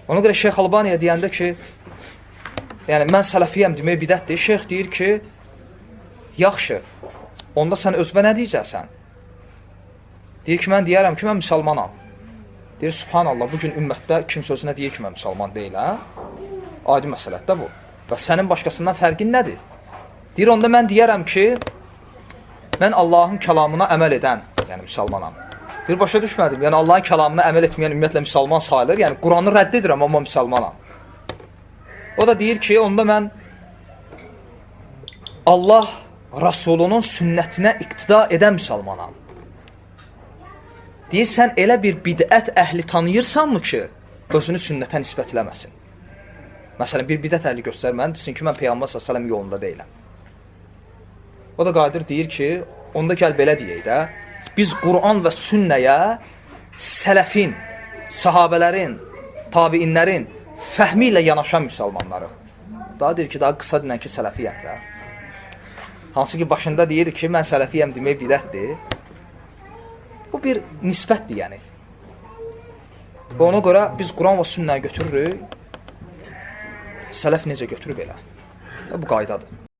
Ona görə Şeyx Albaniya deyəndə ki, yəni mən sələfiyəm demək bidətdir. Şeyx deyir ki, yaxşı, onda sən özünə nə deyəcəksən? Deyir ki, mən deyərəm ki, mən müsəlmanam. Deyir, subhanallah, bugün ümmətdə kimsə özünə deyir ki, mən müsəlman deyil, hə? Adi məsələdir bu. Və sənin başqasından fərqin nədir? Deyir, onda mən deyərəm ki, mən Allahın kəlamına əməl edən, yəni müsəlmanam. Deyir, başa düşmədim, yəni Allahın kəlamına əməl etməyən ümumiyyətlə müsəlman sayılır, yəni Quranı rədd edirəm, amma müsəlmanam. O da deyir ki, onda mən Allah Rasulunun sünnətinə iqtida edən müsəlmanam. Deyir, sən elə bir bidət əhli tanıyırsanmı ki, özünü sünnətə nisbət eləməsin? Məsələn, bir bidət əhli göstərməni, desin ki, mən Peyğəmbər s.ə.v yolunda deyiləm. O da qadir deyir ki, onda gəl belə deyək də, biz Quran və sünnəyə sələfin, sahabələrin, tabiinlərin fəhmi ilə yanaşan müsəlmanları. Daha deyir ki, daha qısa dinən ki, sələfiyəm də. Hansı ki, başında deyir ki, mən sələfiyəm demək bidətdir. Bu bir nisbətdir, yəni. Və ona görə biz Quran və sünnəni götürürük, sələf necə götürüb elə. Bu qaydadır.